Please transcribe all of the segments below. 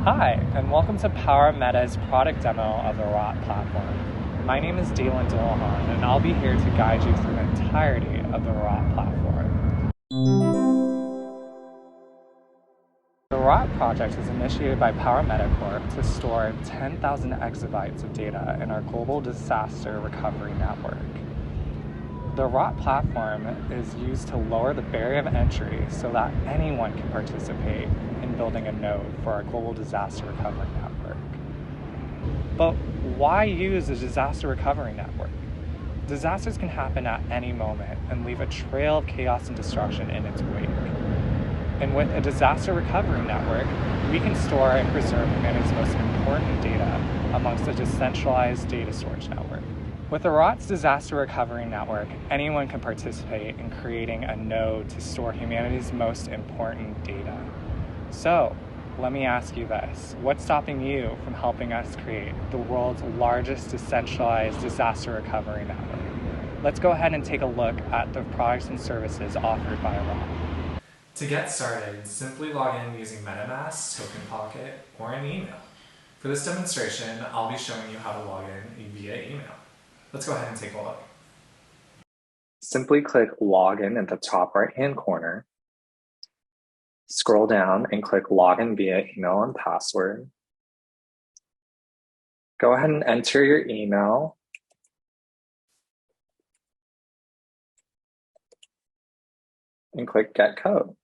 Hi, and welcome to Power Meta's product demo of the Ararat platform. My name is Dalen Dillahan, and I'll be here to guide you through the entirety of the Ararat platform. The Ararat project was initiated by Power Meta Corp to store 10,000 exabytes of data in our global disaster recovery network. The Ararat platform is used to lower the barrier of entry so that anyone can participate in building a node for our global disaster recovery network. But why use a disaster recovery network? Disasters can happen at any moment and leave a trail of chaos and destruction in its wake. And with a disaster recovery network, we can store and preserve humanity's most important data amongst a decentralized data storage network. With Ararat's disaster recovery network, anyone can participate in creating a node to store humanity's most important data. So, let me ask you this. What's stopping you from helping us create the world's largest decentralized disaster recovery network? Let's go ahead and take a look at the products and services offered by Ararat. To get started, simply log in using MetaMask, Token Pocket, or an email. For this demonstration, I'll be showing you how to log in via email. Let's go ahead and take a look. Simply click Login at the top right-hand corner. Scroll down and click Login via email and password. Go ahead and enter your email. And click Get Code.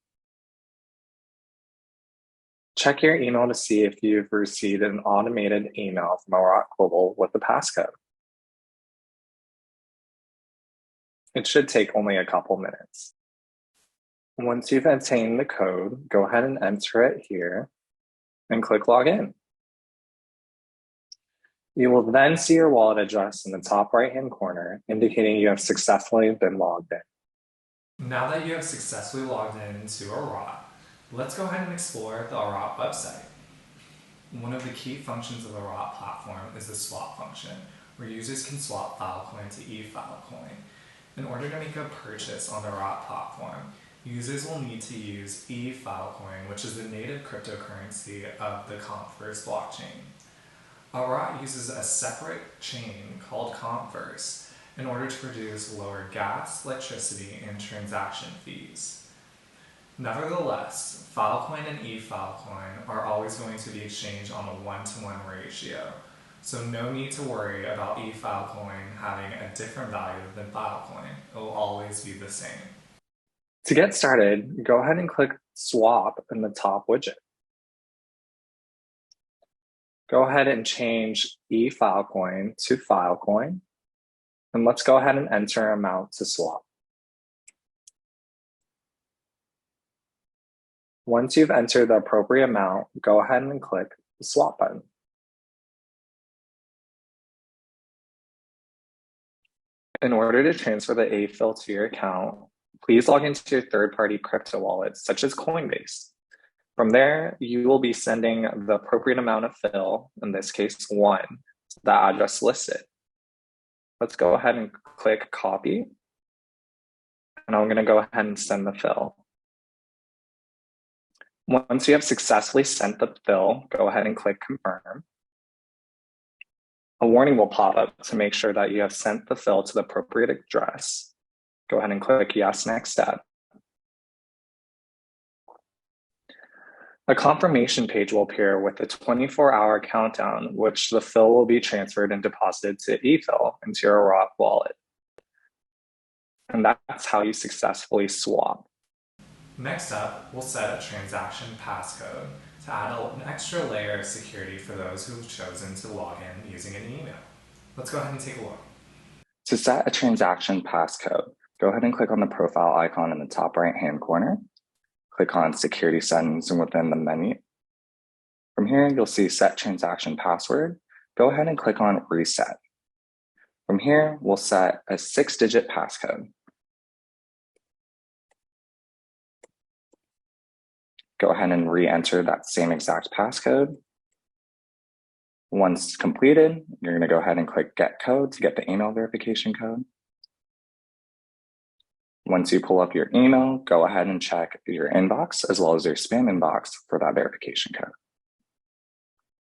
Check your email to see if you've received an automated email from Ararat Global with the passcode. It should take only a couple minutes. Once you've obtained the code, go ahead and enter it here and click Login. You will then see your wallet address in the top right-hand corner, indicating you have successfully been logged in. Now that you have successfully logged in to Ararat, let's go ahead and explore the Ararat website. One of the key functions of the Ararat platform is the swap function, where users can swap Filecoin to eFilecoin. In order to make a purchase on the Ararat platform, users will need to use eFilecoin, which is the native cryptocurrency of the Compverse blockchain. Ararat uses a separate chain called Compverse in order to produce lower gas, electricity, and transaction fees. Nevertheless, Filecoin and eFilecoin are always going to be exchanged on a 1-to-1 ratio, so no need to worry about eFilecoin having a different value than Filecoin. It will always be the same. To get started, go ahead and click Swap in the top widget. Go ahead and change eFilecoin to Filecoin, and let's go ahead and enter amount to swap. Once you've entered the appropriate amount, go ahead and click the Swap button. In order to transfer the AFIL to your account, please log into your third-party crypto wallet, such as Coinbase. From there, you will be sending the appropriate amount of fill, in this case 1, to the address listed. Let's go ahead and click Copy, and I'm going to go ahead and send the fill. Once you have successfully sent the fill, go ahead and click Confirm. A warning will pop up to make sure that you have sent the fill to the appropriate address. Go ahead and click Yes, Next Step. A confirmation page will appear with a 24-hour countdown, which the fill will be transferred and deposited to eFill into your Ararat wallet. And that's how you successfully swap. Next up, we'll set a transaction passcode to add an extra layer of security for those who've chosen to log in using an email. Let's go ahead and take a look. To set a transaction passcode, go ahead and click on the profile icon in the top right-hand corner. Click on Security Settings within the menu. From here, you'll see Set Transaction Password. Go ahead and click on Reset. From here, we'll set a 6-digit passcode. Go ahead and re-enter that same exact passcode. Once completed, you're going to go ahead and click Get Code to get the email verification code. Once you pull up your email, go ahead and check your inbox as well as your spam inbox for that verification code.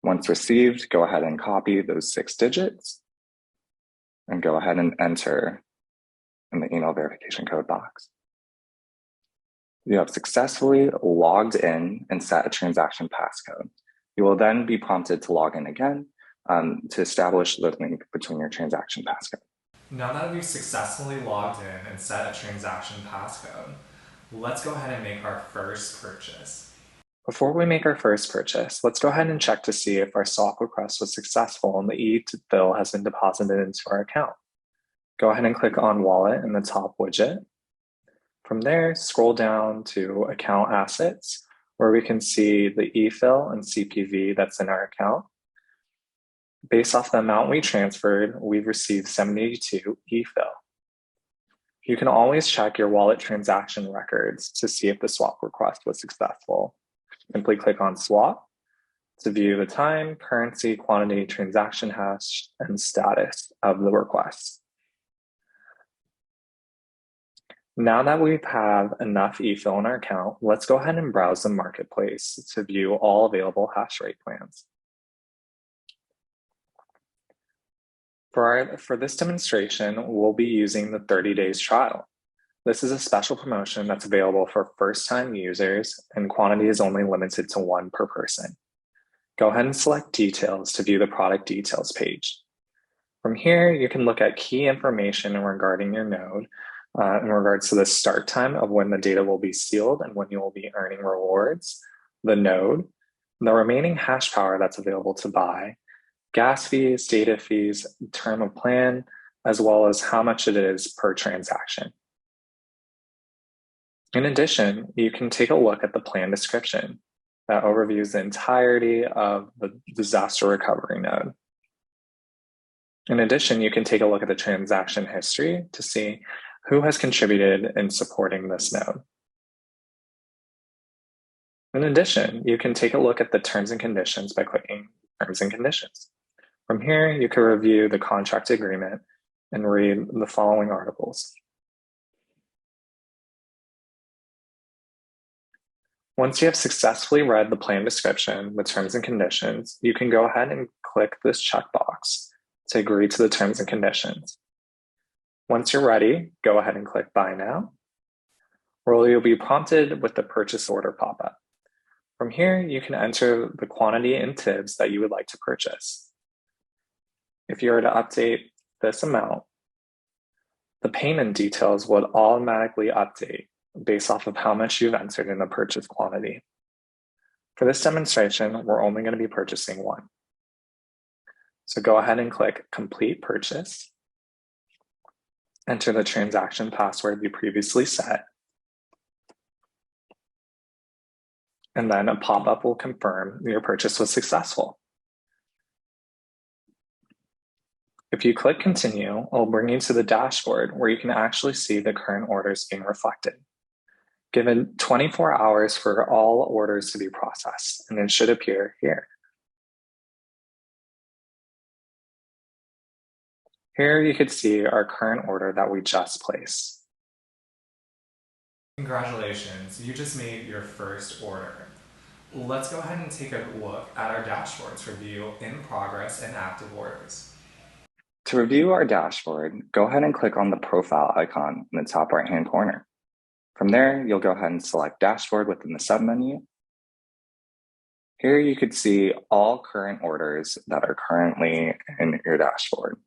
Once received, go ahead and copy those 6 digits and go ahead and enter in the email verification code box. You have successfully logged in and set a transaction passcode. You will then be prompted to log in again to establish the link between your transaction passcode. Now that we've successfully logged in and set a transaction passcode, let's go ahead and make our first purchase. Before we make our first purchase, let's go ahead and check to see if our swap request was successful and the e-bill has been deposited into our account. Go ahead and click on Wallet in the top widget. From there, scroll down to Account Assets, where we can see the e-fill and CPV that's in our account. Based off the amount we transferred, we've received 72 e-fill. You can always check your wallet transaction records to see if the swap request was successful. Simply click on Swap to view the time, currency, quantity, transaction hash, and status of the request. Now that we have enough e-fill in our account, let's go ahead and browse the marketplace to view all available Hashrate plans. For this demonstration, we'll be using the 30 days trial. This is a special promotion that's available for first-time users, and quantity is only limited to 1 per person. Go ahead and select Details to view the product details page. From here, you can look at key information regarding your node in regards to the start time of when the data will be sealed and when you will be earning rewards, the node, the remaining hash power that's available to buy, gas fees, data fees, term of plan, as well as how much it is per transaction. In addition, you can take a look at the plan description that overviews the entirety of the disaster recovery node. In addition, you can take a look at the transaction history to see who has contributed in supporting this node. In addition, you can take a look at the terms and conditions by clicking Terms and Conditions. From here, you can review the contract agreement and read the following articles. Once you have successfully read the plan description, the terms and conditions, you can go ahead and click this checkbox to agree to the terms and conditions. Once you're ready, go ahead and click Buy Now, where you'll be prompted with the purchase order pop-up. From here, you can enter the quantity and TIBs that you would like to purchase. If you were to update this amount, the payment details would automatically update based off of how much you've entered in the purchase quantity. For this demonstration, we're only going to be purchasing 1. So go ahead and click Complete Purchase. Enter the transaction password you previously set. And then a pop-up will confirm your purchase was successful. If you click Continue, it will bring you to the dashboard where you can actually see the current orders being reflected. Given 24 hours for all orders to be processed, and it should appear here. Here you could see our current order that we just placed. Congratulations, you just made your first order. Let's go ahead and take a look at our dashboards to review in progress and active orders. To review our dashboard, go ahead and click on the profile icon in the top right-hand corner. From there, you'll go ahead and select Dashboard within the submenu. Here you could see all current orders that are currently in your dashboard.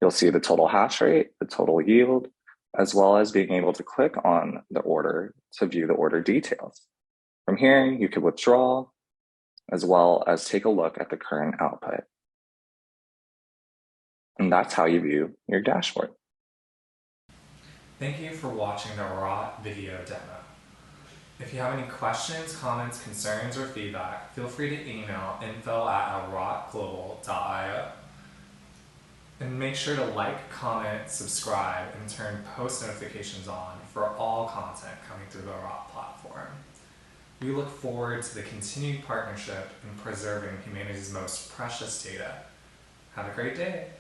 You'll see the total hash rate, the total yield, as well as being able to click on the order to view the order details. From here, you could withdraw, as well as take a look at the current output. And that's how you view your dashboard. Thank you for watching the Ararat video demo. If you have any questions, comments, concerns, or feedback, feel free to email info@araratglobal.io. And make sure to like, comment, subscribe, and turn post notifications on for all content coming through the Ararat platform. We look forward to the continued partnership in preserving humanity's most precious data. Have a great day.